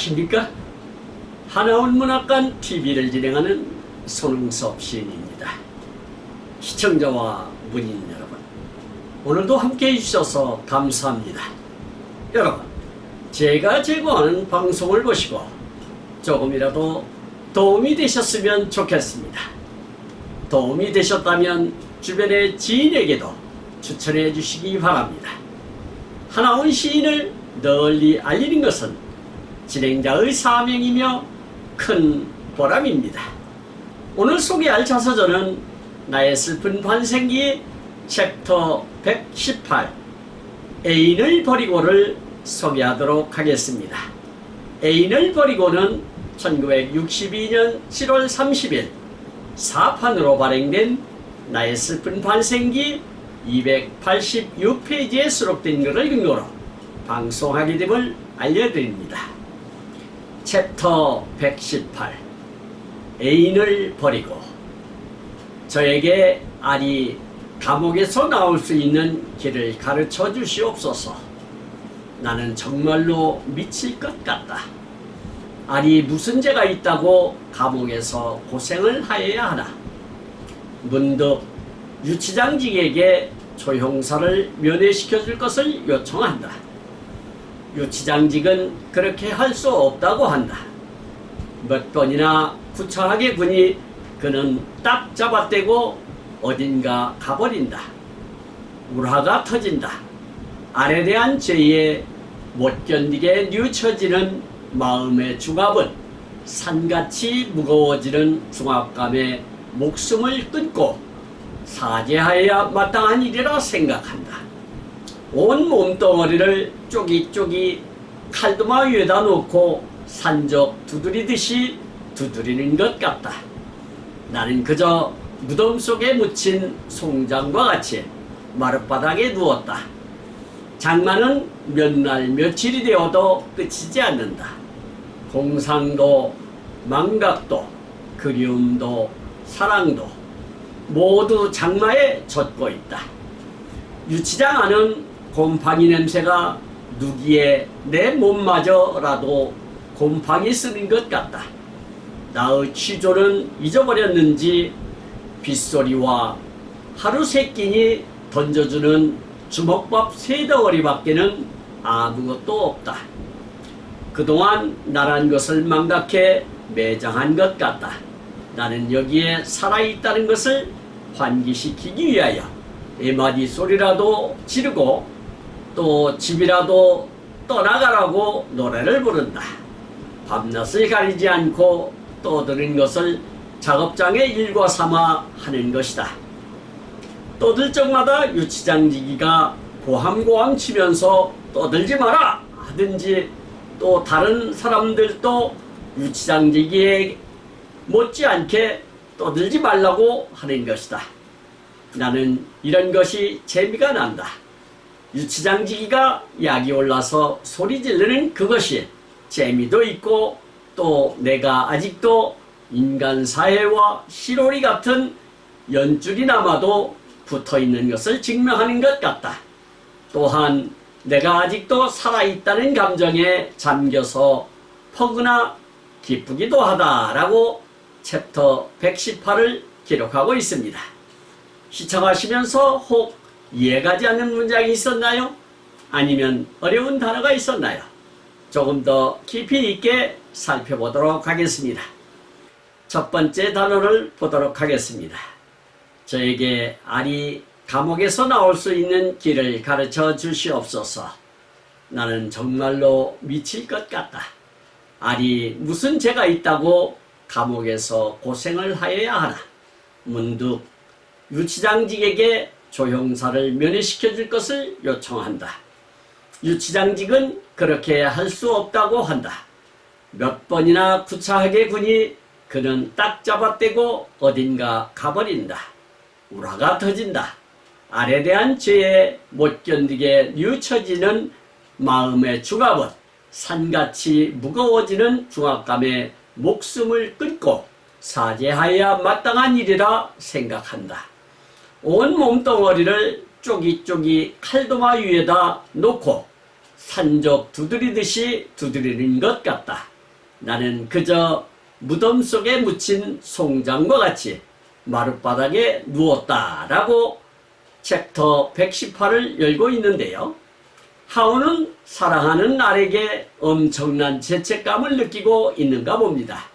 안녕하십니까? 하나원 문학관 TV를 진행하는 손흥섭 시인입니다. 시청자와 문인 여러분, 오늘도 함께 해주셔서 감사합니다. 여러분, 제가 제공하는 방송을 보시고 조금이라도 도움이 되셨으면 좋겠습니다. 도움이 되셨다면 주변의 지인에게도 추천해 주시기 바랍니다. 하나원 시인을 널리 알리는 것은 진행자의 사명이며 큰 보람입니다. 오늘 소개할 자서전은 나의 슬픈 반생기 챕터 118 애인을 버리고를 소개하도록 하겠습니다. 애인을 버리고는 1962년 7월 30일 4판으로 발행된 나의 슬픈 반생기 286페이지에 수록된 것을 근거로 방송하게 됨을 알려드립니다. 챕터 118 애인을 버리고. 저에게 알이 감옥에서 나올 수 있는 길을 가르쳐 주시옵소서. 나는 정말로 미칠 것 같다. 알이 무슨 죄가 있다고 감옥에서 고생을 하여야 하나. 문득 유치장직에게 조형사를 면회시켜 줄 것을 요청한다. 유치장직은 그렇게 할 수 없다고 한다. 몇 번이나 구차하게 군이 그는 딱 잡아떼고 어딘가 가버린다. 울화가 터진다. 알에 대한 죄에 못 견디게 뉘우쳐지는 마음의 중압은 산같이 무거워지는 중압감에 목숨을 끊고 사죄하여야 마땅한 일이라 생각한다. 온 몸덩어리를 쪼깃쪼깃 칼도마 위에다 놓고 산적 두드리듯이 두드리는 것 같다. 나는 그저 무덤 속에 묻힌 송장과 같이 마룻바닥에 누웠다. 장마는 몇 날 며칠이 되어도 그치지 않는다. 공상도 망각도 그리움도 사랑도 모두 장마에 젖고 있다. 유치장 안은 곰팡이 냄새가 누기에 내 몸마저라도 곰팡이 쓰는 것 같다. 나의 취조는 잊어버렸는지 빗소리와 하루 세 끼니 던져주는 주먹밥 세 덩어리밖에는 아무것도 없다. 그동안 나란 것을 망각해 매장한 것 같다. 나는 여기에 살아있다는 것을 환기시키기 위하여 에마디 소리라도 지르고 또 집이라도 떠나가라고 노래를 부른다. 밤낮을 가리지 않고 떠드는 것을 작업장의 일과 삼아 하는 것이다. 떠들 적마다 유치장지기가 고함고함 치면서 떠들지 마라 하든지 또 다른 사람들도 유치장지기에 못지않게 떠들지 말라고 하는 것이다. 나는 이런 것이 재미가 난다. 유치장지기가 약이 올라서 소리 지르는 그것이 재미도 있고 또 내가 아직도 인간 사회와 시로리 같은 연줄이 남아도 붙어있는 것을 증명하는 것 같다. 또한 내가 아직도 살아있다는 감정에 잠겨서 퍼그나 기쁘기도 하다라고 챕터 118을 기록하고 있습니다. 시청하시면서 혹 이해가지 않는 문장이 있었나요? 아니면 어려운 단어가 있었나요? 조금 더 깊이 있게 살펴보도록 하겠습니다. 첫 번째 단어를 보도록 하겠습니다. 저에게 알이 감옥에서 나올 수 있는 길을 가르쳐 주시옵소서. 나는 정말로 미칠 것 같다. 알이 무슨 죄가 있다고 감옥에서 고생을 하여야 하나. 문득 유치장직에게 조형사를 면회시켜 줄 것을 요청한다. 유치장직은 그렇게 할 수 없다고 한다. 몇 번이나 구차하게 군이 그는 딱 잡아떼고 어딘가 가버린다. 울화가 터진다. 알에 대한 죄에 못 견디게 뉘우쳐지는 마음의 중압은 산같이 무거워지는 중압감에 목숨을 끊고 사죄하여야 마땅한 일이라 생각한다. 온 몸덩어리를 쪼깃쪼깃 칼도마 위에다 놓고 산적 두드리듯이 두드리는 것 같다. 나는 그저 무덤 속에 묻힌 송장과 같이 마룻바닥에 누웠다라고 챕터 118을 열고 있는데요. 하온은 사랑하는 날에게 엄청난 죄책감을 느끼고 있는가 봅니다.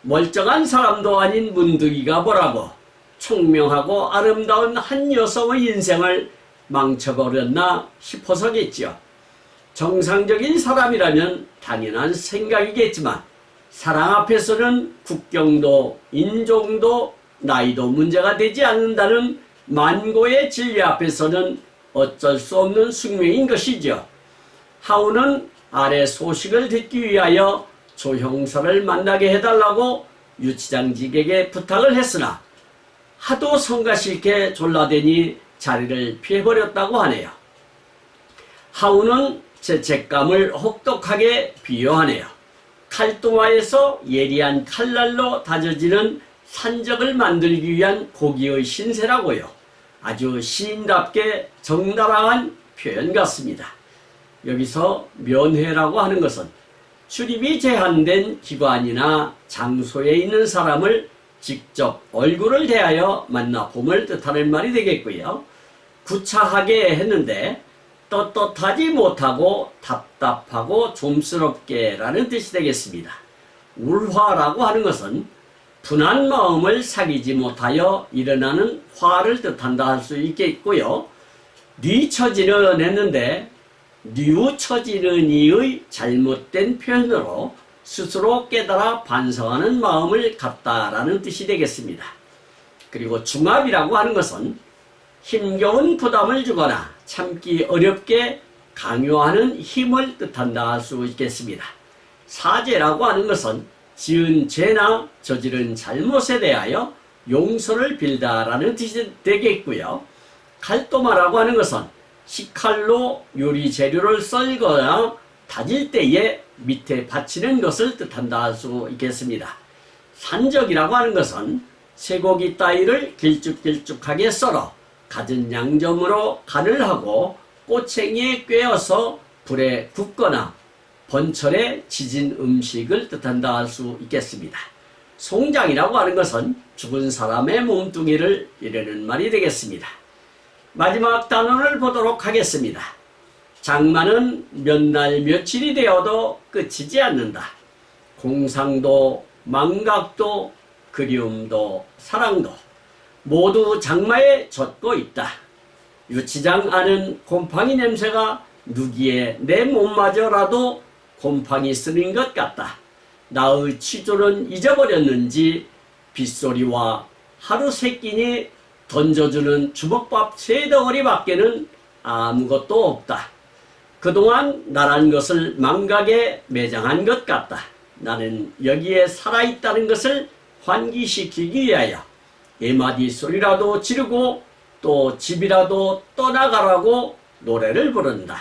멀쩡한 사람도 아닌 문득이가 뭐라고 총명하고 아름다운 한 여성의 인생을 망쳐버렸나 싶어서겠지요. 정상적인 사람이라면 당연한 생각이겠지만 사랑 앞에서는 국경도 인종도 나이도 문제가 되지 않는다는 만고의 진리 앞에서는 어쩔 수 없는 숙명인 것이죠. 하온은 아래 소식을 듣기 위하여 조형설을 만나게 해달라고 유치장직에게 부탁을 했으나 하도 성가 싫게 졸라대니 자리를 피해버렸다고 하네요. 하온은 죄책감을 혹독하게 비유하네요. 칼도마에서 예리한 칼날로 다져지는 산적을 만들기 위한 고기의 신세라고요. 아주 시인답게 적나라한 표현 같습니다. 여기서 면회라고 하는 것은 출입이 제한된 기관이나 장소에 있는 사람을 직접 얼굴을 대하여 만나봄을 뜻하는 말이 되겠고요. 구차하게 했는데 떳떳하지 못하고 답답하고 좀스럽게 라는 뜻이 되겠습니다. 울화라고 하는 것은 분한 마음을 사귀지 못하여 일어나는 화를 뜻한다 할 수 있겠고요. 뉘처지는 했는데 뉘우처지는이의 잘못된 표현으로 스스로 깨달아 반성하는 마음을 갖다라는 뜻이 되겠습니다. 그리고 중압이라고 하는 것은 힘겨운 부담을 주거나 참기 어렵게 강요하는 힘을 뜻한다 할 수 있겠습니다. 사죄라고 하는 것은 지은 죄나 저지른 잘못에 대하여 용서를 빌다라는 뜻이 되겠고요. 칼도마라고 하는 것은 식칼로 요리 재료를 썰거나 다질 때에 밑에 받치는 것을 뜻한다 할 수 있겠습니다. 산적이라고 하는 것은 쇠고기 따위를 길쭉길쭉하게 썰어 갖은 양점으로 간을 하고 꼬챙이에 꿰어서 불에 굽거나 번철에 지진 음식을 뜻한다 할 수 있겠습니다. 송장이라고 하는 것은 죽은 사람의 몸뚱이를 이르는 말이 되겠습니다. 마지막 단원을 보도록 하겠습니다. 장마는 몇 날 며칠이 되어도 끝이지 않는다. 공상도 망각도 그리움도 사랑도 모두 장마에 젖고 있다. 유치장 안은 곰팡이 냄새가 누기에 내 몸마저라도 곰팡이 쓰는 것 같다. 나의 취조는 잊어버렸는지 빗소리와 하루 세 끼니 던져주는 주먹밥 세 덩어리 밖에는 아무것도 없다. 그동안 나란 것을 망각에 매장한 것 같다. 나는 여기에 살아있다는 것을 환기시키기 위하여 예마디 소리라도 지르고 또 집이라도 떠나가라고 노래를 부른다.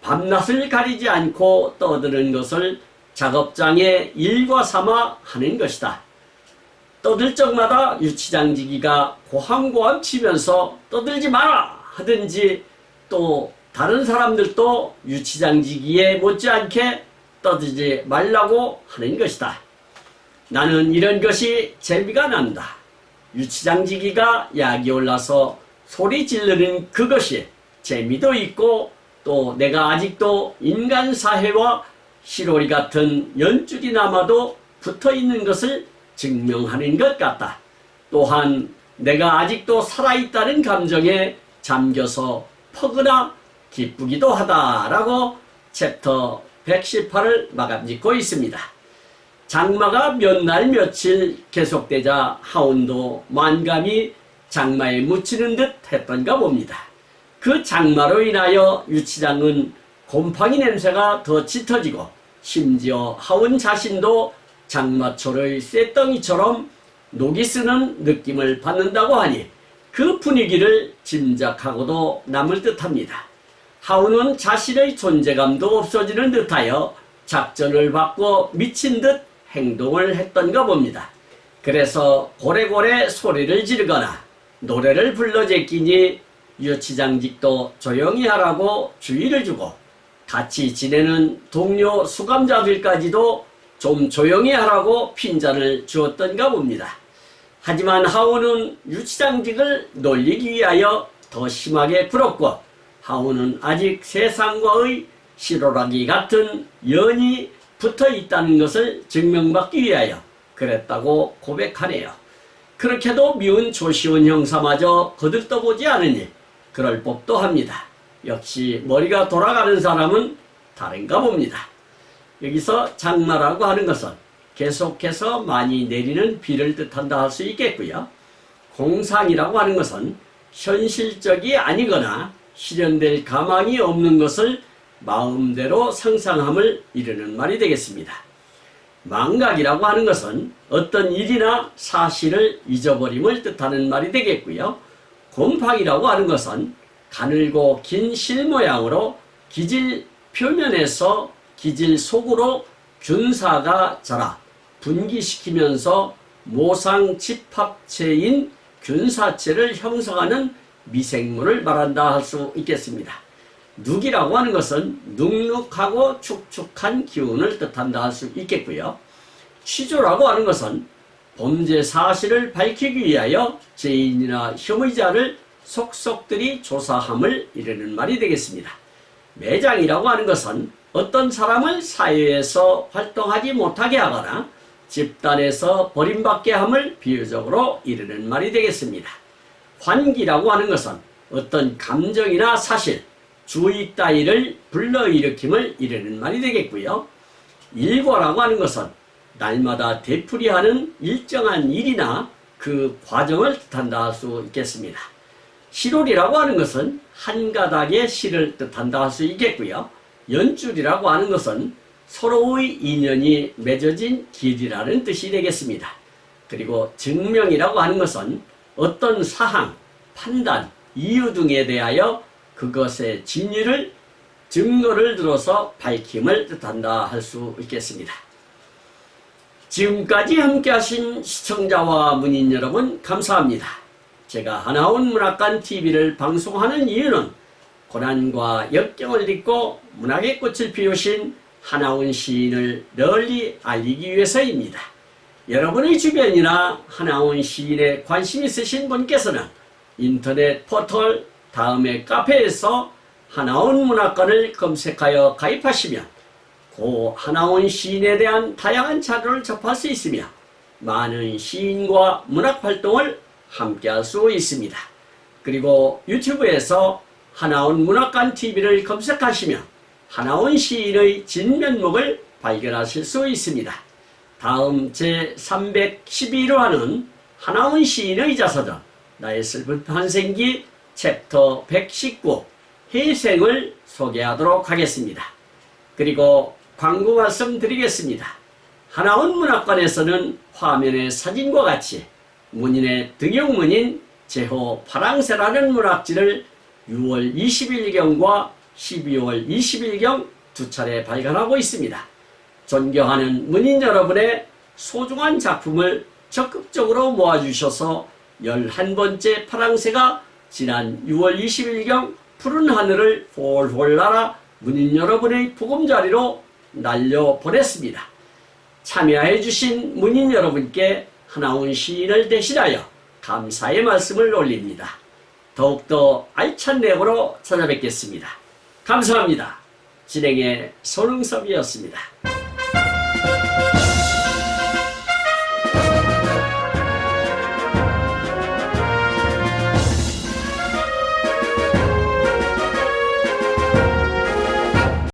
밤낮을 가리지 않고 떠드는 것을 작업장의 일과 삼아 하는 것이다. 떠들 적마다 유치장지기가 고함고함 치면서 떠들지 마라 하든지 또 다른 사람들도 유치장지기에 못지않게 떠들지 말라고 하는 것이다. 나는 이런 것이 재미가 난다. 유치장지기가 약이 올라서 소리 지르는 그것이 재미도 있고 또 내가 아직도 인간 사회와 시로리 같은 연줄이 남아도 붙어있는 것을 증명하는 것 같다. 또한 내가 아직도 살아있다는 감정에 잠겨서 퍼그나 기쁘기도 하다라고 챕터 118을 마감짓고 있습니다. 장마가 몇 날 며칠 계속되자 하온도 만감이 장마에 묻히는 듯 했던가 봅니다. 그 장마로 인하여 유치장은 곰팡이 냄새가 더 짙어지고 심지어 하온 자신도 장마철의 쇳덩이처럼 녹이 쓰는 느낌을 받는다고 하니 그 분위기를 짐작하고도 남을 듯합니다. 하온은 자신의 존재감도 없어지는 듯하여 작전을 바꿔 미친 듯 행동을 했던가 봅니다. 그래서 고래고래 소리를 지르거나 노래를 불러 제끼니 유치장직도 조용히 하라고 주의를 주고 같이 지내는 동료 수감자들까지도 좀 조용히 하라고 핀잔을 주었던가 봅니다. 하지만 하우는 유치장직을 놀리기 위하여 더 심하게 굴었고, 하우는 아직 세상과의 실오라기 같은 연이 붙어 있다는 것을 증명받기 위하여 그랬다고 고백하네요. 그렇게도 미운 조시온 형사마저 거들떠보지 않으니 그럴 법도 합니다. 역시 머리가 돌아가는 사람은 다른가 봅니다. 여기서 장마라고 하는 것은 계속해서 많이 내리는 비를 뜻한다 할 수 있겠고요. 공상이라고 하는 것은 현실적이 아니거나 실현될 가망이 없는 것을 마음대로 상상함을 이르는 말이 되겠습니다. 망각이라고 하는 것은 어떤 일이나 사실을 잊어버림을 뜻하는 말이 되겠고요. 곰팡이라고 하는 것은 가늘고 긴 실 모양으로 기질 표면에서 기질 속으로 균사가 자라 분기시키면서 모상 집합체인 균사체를 형성하는 미생물을 말한다 할 수 있겠습니다. 눅이라고 하는 것은 눅눅하고 축축한 기운을 뜻한다 할 수 있겠고요. 취조라고 하는 것은 범죄 사실을 밝히기 위하여 죄인이나 혐의자를 속속들이 조사함을 이르는 말이 되겠습니다. 매장이라고 하는 것은 어떤 사람을 사회에서 활동하지 못하게 하거나 집단에서 버림받게 함을 비유적으로 이르는 말이 되겠습니다. 환기라고 하는 것은 어떤 감정이나 사실, 주의 따위를 불러일으킴을 이르는 말이 되겠고요. 일과라고 하는 것은 날마다 되풀이하는 일정한 일이나 그 과정을 뜻한다 할 수 있겠습니다. 실월이라고 하는 것은 한 가닥의 실을 뜻한다 할 수 있겠고요. 연줄이라고 하는 것은 서로의 인연이 맺어진 길이라는 뜻이 되겠습니다. 그리고 증명이라고 하는 것은 어떤 사항, 판단, 이유 등에 대하여 그것의 진위를 증거를 들어서 밝힘을 뜻한다 할 수 있겠습니다. 지금까지 함께 하신 시청자와 문인 여러분 감사합니다. 제가 하나원 문학관 TV를 방송하는 이유는 고난과 역경을 딛고 문학의 꽃을 피우신 하나원 시인을 널리 알리기 위해서입니다. 여러분의 주변이나 하나원 시인에 관심 있으신 분께서는 인터넷 포털 다음에 카페에서 하나원 문학관을 검색하여 가입하시면 고 하나원 시인에 대한 다양한 자료를 접할 수 있으며 많은 시인과 문학활동을 함께 할 수 있습니다. 그리고 유튜브에서 하나원 문학관 TV를 검색하시면 하나원 시인의 진면목을 발견하실 수 있습니다. 다음 제312로 하는 하나원 시인의 자서전 나의 슬픈 환생기 챕터 119 회생을 소개하도록 하겠습니다. 그리고 광고 말씀 드리겠습니다. 하나원 문학관에서는 화면의 사진과 같이 문인의 등용문인 제호 파랑새라는 문학지를 6월 20일경과 12월 20일경 두 차례 발간하고 있습니다. 존경하는 문인 여러분의 소중한 작품을 적극적으로 모아주셔서 11번째 파랑새가 지난 6월 20일경 푸른 하늘을 홀홀 날아 문인 여러분의 보금자리로 날려보냈습니다. 참여해 주신 문인 여러분께 하나원 시인을 대신하여 감사의 말씀을 올립니다. 더욱더 알찬 내용으로 찾아뵙겠습니다. 감사합니다. 진행의 손흥섭이었습니다.